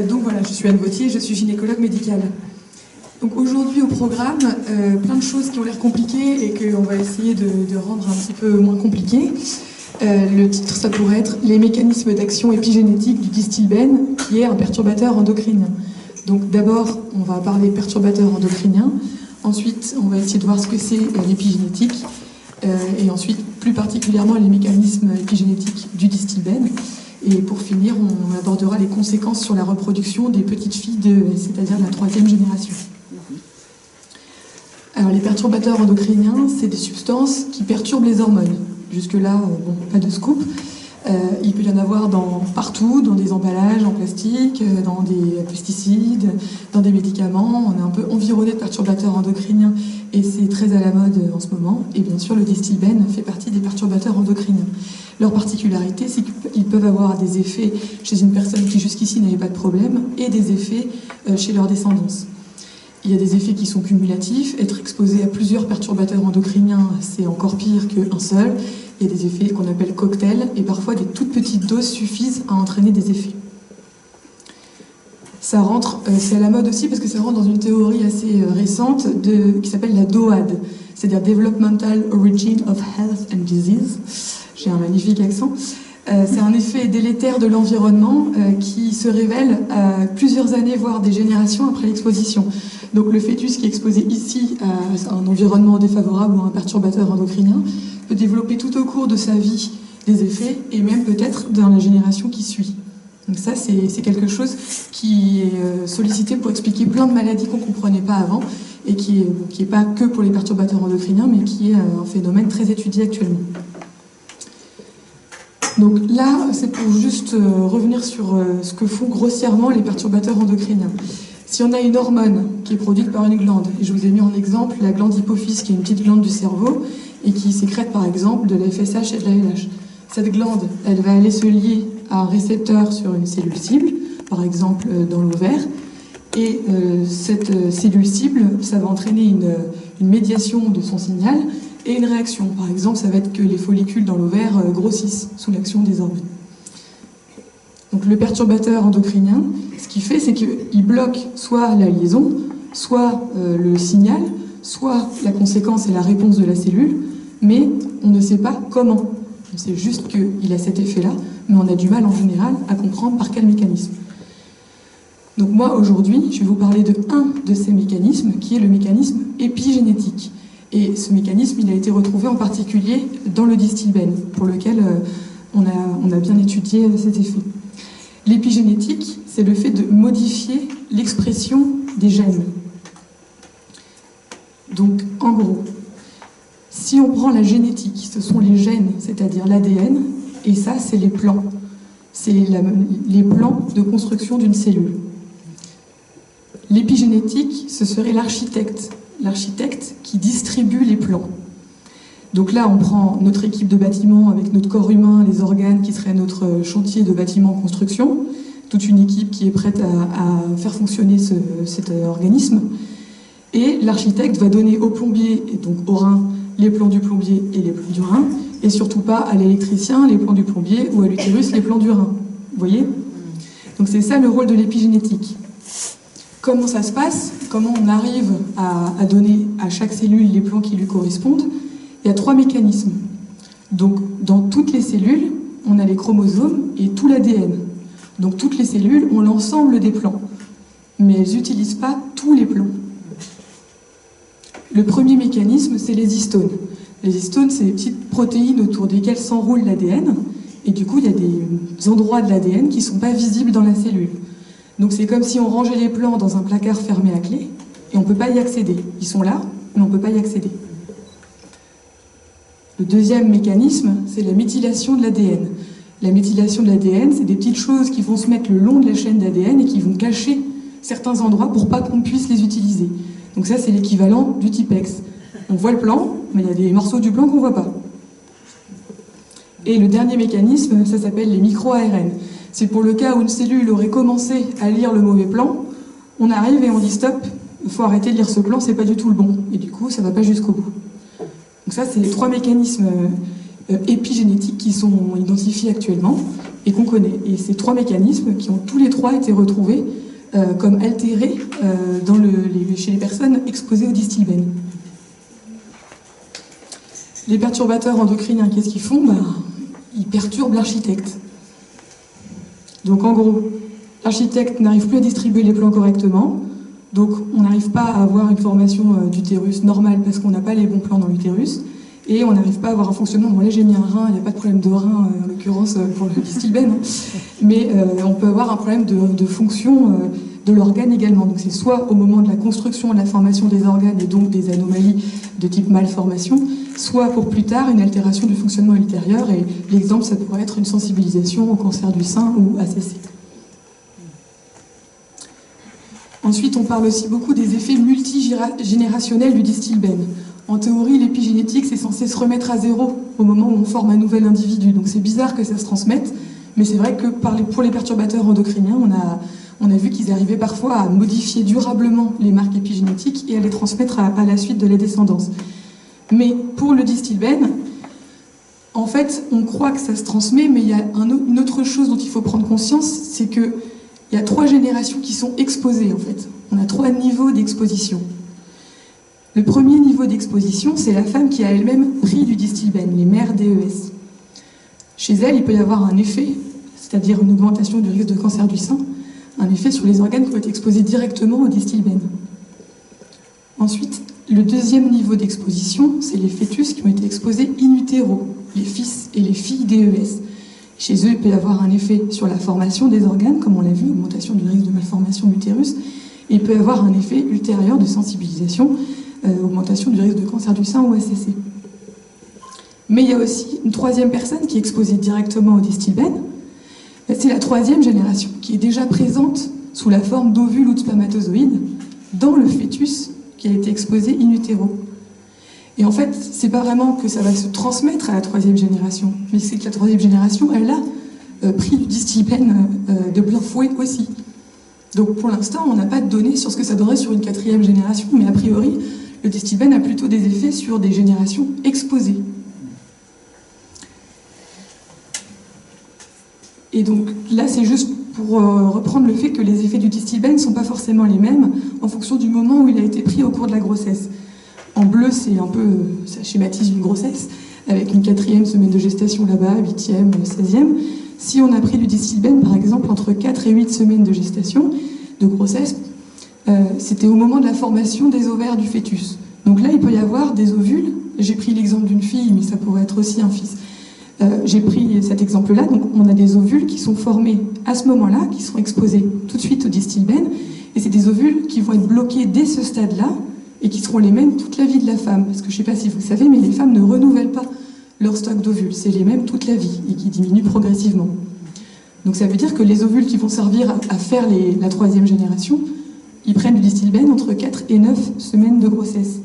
Donc voilà, je suis Anne Vautier, je suis gynécologue médicale. Donc aujourd'hui au programme, plein de choses qui ont l'air compliquées et qu'on va essayer de rendre un petit peu moins compliquées. Le titre, ça pourrait être « Les mécanismes d'action épigénétique du Distilbène, qui est un perturbateur endocrinien ». Donc d'abord, on va parler perturbateur endocrinien. Ensuite, on va essayer de voir ce que c'est l'épigénétique. Et ensuite, plus particulièrement, les mécanismes épigénétiques du Distilbène. Et pour finir, on abordera les conséquences sur la reproduction des petites filles, c'est-à-dire la 3e génération. Alors les perturbateurs endocriniens, c'est des substances qui perturbent les hormones. Jusque-là, bon, pas de scoop. Il peut y en avoir partout, dans des emballages en plastique, dans des pesticides, dans des médicaments. On est un peu environné de perturbateurs endocriniens et c'est très à la mode en ce moment. Et bien sûr, le Distilbène fait partie des perturbateurs endocriniens. Leur particularité, c'est qu'ils peuvent avoir des effets chez une personne qui jusqu'ici n'avait pas de problème et des effets chez leur descendance. Il y a des effets qui sont cumulatifs. Être exposé à plusieurs perturbateurs endocriniens, c'est encore pire qu'un seul. Il y a des effets qu'on appelle cocktails et parfois des toutes petites doses suffisent à entraîner des effets. Ça rentre, c'est à la mode aussi parce que ça rentre dans une théorie assez récente qui s'appelle la DOAD, c'est-à-dire Developmental Origin of Health and Disease. J'ai un magnifique accent. C'est un effet délétère de l'environnement qui se révèle à plusieurs années, voire des générations après l'exposition. Donc le fœtus qui est exposé ici à un environnement défavorable ou à un perturbateur endocrinien peut développer tout au cours de sa vie des effets et même peut-être dans la génération qui suit. Donc ça, c'est quelque chose qui est sollicité pour expliquer plein de maladies qu'on ne comprenait pas avant et qui est pas que pour les perturbateurs endocriniens, mais qui est un phénomène très étudié actuellement. Donc là, c'est pour juste revenir sur ce que font grossièrement les perturbateurs endocriniens. Si on a une hormone qui est produite par une glande, et je vous ai mis en exemple la glande hypophyse, qui est une petite glande du cerveau, et qui sécrète par exemple de la FSH et de la LH. Cette glande, elle va aller se lier à un récepteur sur une cellule cible, par exemple dans l'ovaire, et cette cellule cible, ça va entraîner une médiation de son signal et une réaction. Par exemple, ça va être que les follicules dans l'ovaire grossissent sous l'action des hormones. Donc le perturbateur endocrinien, ce qu'il fait, c'est qu'il bloque soit la liaison, soit le signal, soit la conséquence et la réponse de la cellule, mais on ne sait pas comment. On sait juste qu'il a cet effet-là, mais on a du mal en général à comprendre par quel mécanisme. Donc moi, aujourd'hui, je vais vous parler de un de ces mécanismes, qui est le mécanisme épigénétique. Et ce mécanisme, il a été retrouvé en particulier dans le Distilbène, pour lequel on a bien étudié cet effet. L'épigénétique, c'est le fait de modifier l'expression des gènes. Donc, en gros, si on prend la génétique, ce sont les gènes, c'est-à-dire l'ADN, et ça, c'est les plans. C'est les plans de construction d'une cellule. L'épigénétique, ce serait l'architecte qui distribue les plans. Donc là, on prend notre équipe de bâtiment avec notre corps humain, les organes qui seraient notre chantier de bâtiment en construction, toute une équipe qui est prête à faire fonctionner cet organisme. Et l'architecte va donner au plombier, et donc au rein, les plans du plombier et les plans du rein, et surtout pas à l'électricien les plans du plombier ou à l'utérus les plans du rein. Vous voyez? Donc c'est ça le rôle de l'épigénétique. Comment ça se passe? Comment on arrive à donner à chaque cellule les plans qui lui correspondent? Il y a 3 mécanismes. Donc, dans toutes les cellules, on a les chromosomes et tout l'ADN. Donc, toutes les cellules ont l'ensemble des plans. Mais elles n'utilisent pas tous les plans. Le premier mécanisme, c'est les histones. Les histones, c'est des petites protéines autour desquelles s'enroule l'ADN. Et du coup, il y a des endroits de l'ADN qui ne sont pas visibles dans la cellule. Donc, c'est comme si on rangeait les plans dans un placard fermé à clé et on ne peut pas y accéder. Ils sont là, mais on ne peut pas y accéder. Le deuxième mécanisme, c'est la méthylation de l'ADN. La méthylation de l'ADN, c'est des petites choses qui vont se mettre le long de la chaîne d'ADN et qui vont cacher certains endroits pour pas qu'on puisse les utiliser. Donc Donc ça, c'est l'équivalent du Tipex. On voit le plan, mais il y a des morceaux du plan qu'on ne voit pas. Et le dernier mécanisme, ça s'appelle les micro-ARN. C'est pour le cas où une cellule aurait commencé à lire le mauvais plan, on arrive et on dit stop, il faut arrêter de lire ce plan, c'est pas du tout le bon. Et du coup, ça ne va pas jusqu'au bout. Donc ça, c'est les 3 mécanismes épigénétiques qui sont identifiés actuellement et qu'on connaît. Et ces 3 mécanismes qui ont tous les 3 été retrouvés comme altérés chez les personnes exposées au distilbène. Les perturbateurs endocriniens, qu'est-ce qu'ils font? Ils perturbent l'architecte. Donc en gros, l'architecte n'arrive plus à distribuer les plans correctement, donc on n'arrive pas à avoir une formation d'utérus normale parce qu'on n'a pas les bons plans dans l'utérus, et on n'arrive pas à avoir un fonctionnement. Bon, là j'ai mis un rein, il n'y a pas de problème de rein en l'occurrence pour le distilbène, mais on peut avoir un problème de fonction de l'organe également. Donc c'est soit au moment de la construction, de la formation des organes et donc des anomalies de type malformation, soit pour plus tard une altération du fonctionnement ultérieur, et l'exemple ça pourrait être une sensibilisation au cancer du sein ou ACC. Ensuite, on parle aussi beaucoup des effets multigénérationnels du distilbène. En théorie, l'épigénétique, c'est censé se remettre à zéro au moment où on forme un nouvel individu. Donc c'est bizarre que ça se transmette, mais c'est vrai que pour les perturbateurs endocriniens, on a vu qu'ils arrivaient parfois à modifier durablement les marques épigénétiques et à les transmettre à la suite de la descendance. Mais pour le distilbène, en fait, on croit que ça se transmet, mais il y a une autre chose dont il faut prendre conscience, c'est qu'il y a 3 générations qui sont exposées, en fait. On a 3 niveaux d'exposition. Le premier niveau d'exposition, c'est la femme qui a elle-même pris du distilbène, les mères DES. Chez elle, il peut y avoir un effet, c'est-à-dire une augmentation du risque de cancer du sein, un effet sur les organes qui vont être exposés directement au distilbène. Ensuite, le deuxième niveau d'exposition, c'est les fœtus qui ont été exposés in utero, les fils et les filles DES. Chez eux, il peut y avoir un effet sur la formation des organes, comme on l'a vu, augmentation du risque de malformation de l'utérus, et il peut y avoir un effet ultérieur de sensibilisation, augmentation du risque de cancer du sein ou ACC. Mais il y a aussi une 3e personne qui est exposée directement au distilbène. C'est la 3e génération qui est déjà présente sous la forme d'ovules ou de spermatozoïdes dans le fœtus qui a été exposé in utero. Et en fait, c'est pas vraiment que ça va se transmettre à la 3e génération, mais c'est que la 3e génération, elle a pris du distilbène de plein fouet aussi. Donc pour l'instant, on n'a pas de données sur ce que ça donnerait sur une 4e génération, mais a priori, le distilbène a plutôt des effets sur des générations exposées. Et donc là, c'est juste pour reprendre le fait que les effets du distilbène ne sont pas forcément les mêmes en fonction du moment où il a été pris au cours de la grossesse. En bleu, c'est un peu, ça schématise une grossesse, avec une 4e semaine de gestation là-bas, 8e, 16e. Si on a pris du distilbène, par exemple, entre 4 et 8 semaines de gestation, de grossesse, c'était au moment de la formation des ovaires du fœtus. Donc là, il peut y avoir des ovules. J'ai pris l'exemple d'une fille, mais ça pourrait être aussi un fils. J'ai pris cet exemple-là, donc on a des ovules qui sont formés à ce moment-là, qui sont exposés tout de suite au distilbène, et c'est des ovules qui vont être bloqués dès ce stade-là, et qui seront les mêmes toute la vie de la femme. Parce que je ne sais pas si vous le savez, mais les femmes ne renouvellent pas leur stock d'ovules, c'est les mêmes toute la vie, et qui diminuent progressivement. Donc ça veut dire que les ovules qui vont servir à faire la 3e génération, ils prennent du distilbène entre 4 et 9 semaines de grossesse.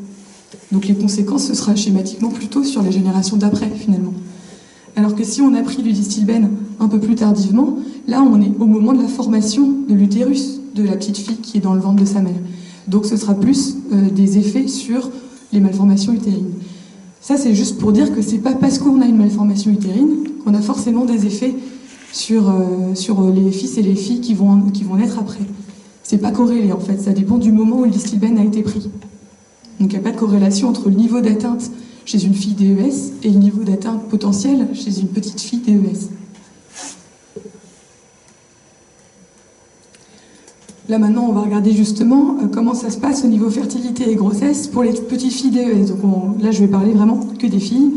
Donc les conséquences, ce sera schématiquement plutôt sur les générations d'après, finalement. Alors que si on a pris du distilbène un peu plus tardivement, là on est au moment de la formation de l'utérus de la petite fille qui est dans le ventre de sa mère. Donc ce sera plus des effets sur les malformations utérines. Ça c'est juste pour dire que c'est pas parce qu'on a une malformation utérine qu'on a forcément des effets sur les fils et les filles qui vont naître après. C'est pas corrélé en fait, ça dépend du moment où le distilbène a été pris. Donc il n'y a pas de corrélation entre le niveau d'atteinte chez une fille DES et le niveau d'atteinte potentiel chez une petite fille DES. Là maintenant, on va regarder justement comment ça se passe au niveau fertilité et grossesse pour les petites filles DES. Donc là, je vais parler vraiment que des filles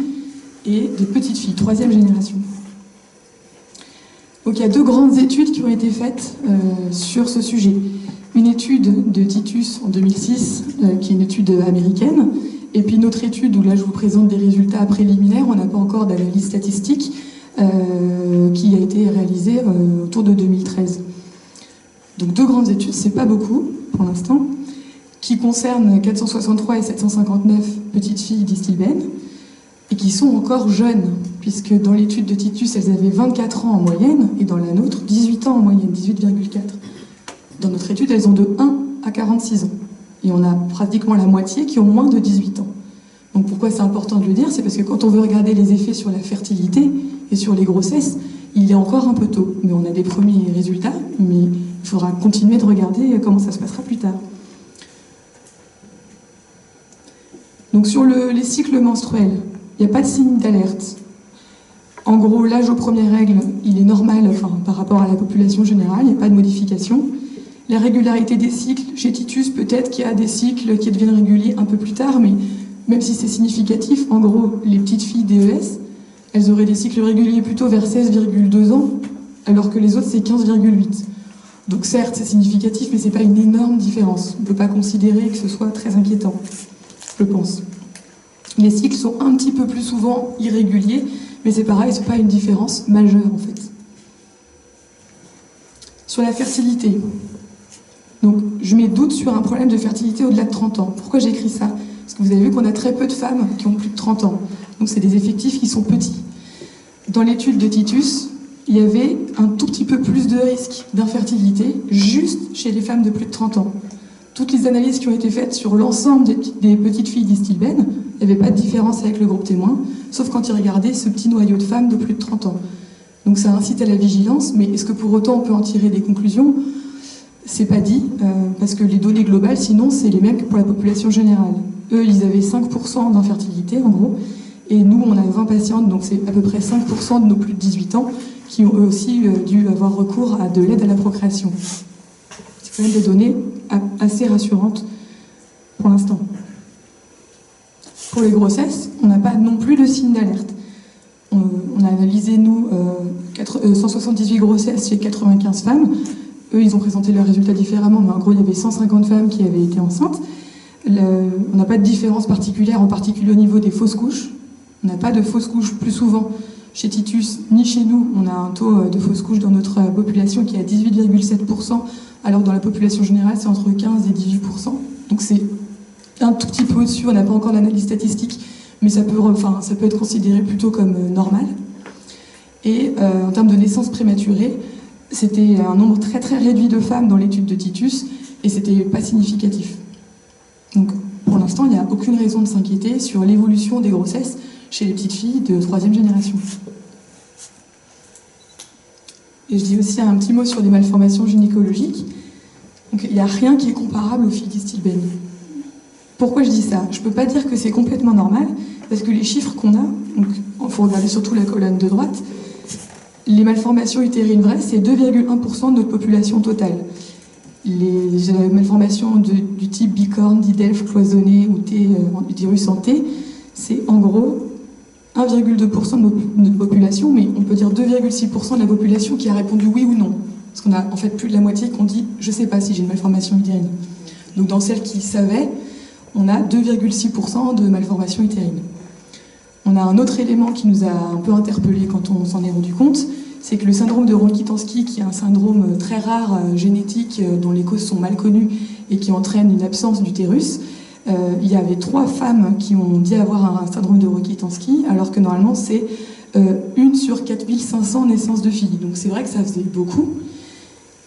et des petites filles, 3e génération. Donc il y a 2 grandes études qui ont été faites sur ce sujet. Une étude de Titus en 2006, qui est une étude américaine, et puis une autre étude où là je vous présente des résultats préliminaires, on n'a pas encore d'analyse statistique, qui a été réalisée autour de 2013. Donc 2 grandes études, c'est pas beaucoup pour l'instant, qui concerne 463 et 759 petites filles d'Istilben, et qui sont encore jeunes, puisque dans l'étude de Titus, elles avaient 24 ans en moyenne, et dans la nôtre, 18 ans en moyenne, 18,4. Dans notre étude, elles ont de 1 à 46 ans. Et on a pratiquement la moitié qui ont moins de 18 ans. Donc pourquoi c'est important de le dire? C'est parce que quand on veut regarder les effets sur la fertilité et sur les grossesses, il est encore un peu tôt. Mais on a des premiers résultats, mais il faudra continuer de regarder comment ça se passera plus tard. Donc sur les cycles menstruels, il n'y a pas de signe d'alerte. En gros, l'âge aux premières règles, il est normal par rapport à la population générale, il n'y a pas de modification. La régularité des cycles, chez Titus, peut-être qu'il y a des cycles qui deviennent réguliers un peu plus tard, mais même si c'est significatif, en gros, les petites filles DES, elles auraient des cycles réguliers plutôt vers 16,2 ans, alors que les autres, c'est 15,8. Donc certes, c'est significatif, mais ce n'est pas une énorme différence. On ne peut pas considérer que ce soit très inquiétant, je pense. Les cycles sont un petit peu plus souvent irréguliers, mais c'est pareil, ce n'est pas une différence majeure, en fait. Sur la fertilité. Donc, je mets doute sur un problème de fertilité au-delà de 30 ans. Pourquoi j'écris ça? Parce que vous avez vu qu'on a très peu de femmes qui ont plus de 30 ans. Donc, c'est des effectifs qui sont petits. Dans l'étude de Titus, il y avait un tout petit peu plus de risque d'infertilité juste chez les femmes de plus de 30 ans. Toutes les analyses qui ont été faites sur l'ensemble des petites filles d'Istilben, il n'y avait pas de différence avec le groupe témoin, sauf quand ils regardaient ce petit noyau de femmes de plus de 30 ans. Donc, ça incite à la vigilance, mais est-ce que pour autant on peut en tirer des conclusions? C'est pas dit, parce que les données globales, sinon, c'est les mêmes que pour la population générale. Eux, ils avaient 5% d'infertilité, en gros, et nous, on a 20 patientes, donc c'est à peu près 5% de nos plus de 18 ans qui ont eux aussi dû avoir recours à de l'aide à la procréation. C'est quand même des données assez rassurantes pour l'instant. Pour les grossesses, on n'a pas non plus de signe d'alerte. On a analysé, nous, 178 grossesses chez 95 femmes. Eux, ils ont présenté leurs résultats différemment, mais en gros, il y avait 150 femmes qui avaient été enceintes. On n'a pas de différence particulière, en particulier au niveau des fausses couches. On n'a pas de fausses couches plus souvent chez Titus, ni chez nous. On a un taux de fausses couches dans notre population qui est à 18,7%, alors que dans la population générale, c'est entre 15 et 18%. Donc c'est un tout petit peu au-dessus, on n'a pas encore l'analyse statistique, mais ça peut être considéré plutôt comme normal. Et en termes de naissance prématurée, c'était un nombre très très réduit de femmes dans l'étude de Titus, et c'était pas significatif. Donc pour l'instant, il n'y a aucune raison de s'inquiéter sur l'évolution des grossesses chez les petites filles de 3e génération. Et je dis aussi un petit mot sur les malformations gynécologiques. Donc il n'y a rien qui est comparable aux filles d'Istilben. Pourquoi je dis ça? Je ne peux pas dire que c'est complètement normal, parce que les chiffres qu'on a, donc il faut regarder surtout la colonne de droite, les malformations utérines vraies, c'est 2,1% de notre population totale. Les malformations du type bicorne, didelphe, cloisonné ou utérus en T, c'est en gros 1,2% de notre population, mais on peut dire 2,6% de la population qui a répondu oui ou non. Parce qu'on a en fait plus de la moitié qui ont dit « je ne sais pas si j'ai une malformation utérine ». Donc dans celles qui savaient, on a 2,6% de malformations utérines. On a un autre élément qui nous a un peu interpellés quand on s'en est rendu compte, c'est que le syndrome de Rokitansky, qui est un syndrome très rare, génétique, dont les causes sont mal connues et qui entraîne une absence d'utérus, il y avait 3 femmes qui ont dit avoir un syndrome de Rokitansky, alors que normalement c'est 1 sur 4500 naissances de filles. Donc c'est vrai que ça faisait beaucoup,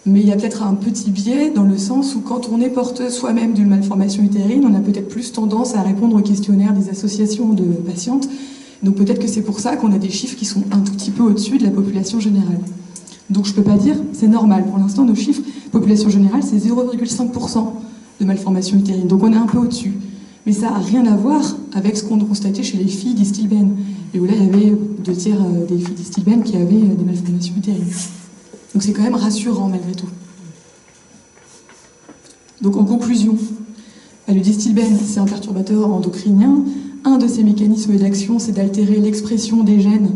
mais il y a peut-être un petit biais dans le sens où quand on est porteuse soi-même d'une malformation utérine, on a peut-être plus tendance à répondre aux questionnaires des associations de patientes. Donc peut-être que c'est pour ça qu'on a des chiffres qui sont un tout petit peu au-dessus de la population générale. Donc je ne peux pas dire c'est normal. Pour l'instant, nos chiffres, population générale, c'est 0,5% de malformation utérine. Donc on est un peu au-dessus. Mais ça n'a rien à voir avec ce qu'on constatait chez les filles d'Istilben. Et où là, il y avait 2 tiers des filles d'Istilben qui avaient des malformations utérines. Donc c'est quand même rassurant malgré tout. Donc en conclusion, le Distilben, c'est un perturbateur endocrinien. Un de ses mécanismes d'action, c'est d'altérer l'expression des gènes,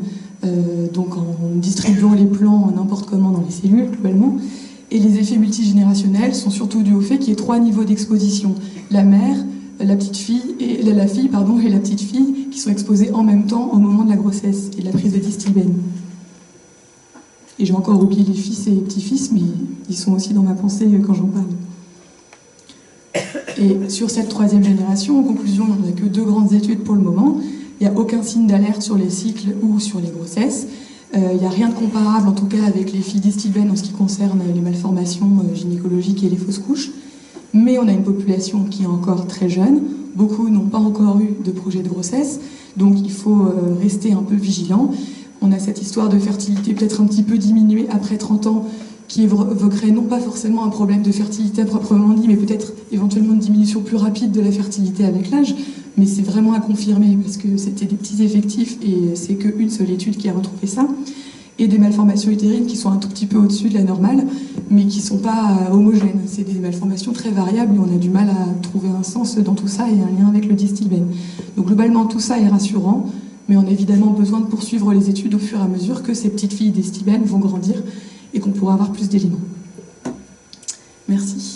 donc en distribuant les plans n'importe comment dans les cellules, globalement. Et les effets multigénérationnels sont surtout dus au fait qu'il y ait 3 niveaux d'exposition. La mère, la petite fille et la fille, et la petite fille qui sont exposées en même temps au moment de la grossesse et de la prise de Distilben. Et j'ai encore oublié les fils et les petits-fils, mais ils sont aussi dans ma pensée quand j'en parle. Et sur cette troisième génération, en conclusion, on n'a que 2 grandes études pour le moment. Il n'y a aucun signe d'alerte sur les cycles ou sur les grossesses. Il n'y a rien de comparable, en tout cas, avec les filles d'Estilben en ce qui concerne les malformations gynécologiques et les fausses couches. Mais on a une population qui est encore très jeune. Beaucoup n'ont pas encore eu de projet de grossesse. Donc il faut rester un peu vigilant. On a cette histoire de fertilité peut-être un petit peu diminuée après 30 ans, qui évoquerait non pas forcément un problème de fertilité proprement dit, mais peut-être éventuellement une diminution plus rapide de la fertilité avec l'âge. Mais c'est vraiment à confirmer, parce que c'était des petits effectifs, et c'est qu'une seule étude qui a retrouvé ça. Et des malformations utérines qui sont un tout petit peu au-dessus de la normale, mais qui ne sont pas homogènes. C'est des malformations très variables, et on a du mal à trouver un sens dans tout ça et un lien avec le Distilbène. Donc globalement, tout ça est rassurant, mais on a évidemment besoin de poursuivre les études au fur et à mesure que ces petites filles d'Estilbène vont grandir, et qu'on pourra avoir plus d'éléments. Merci.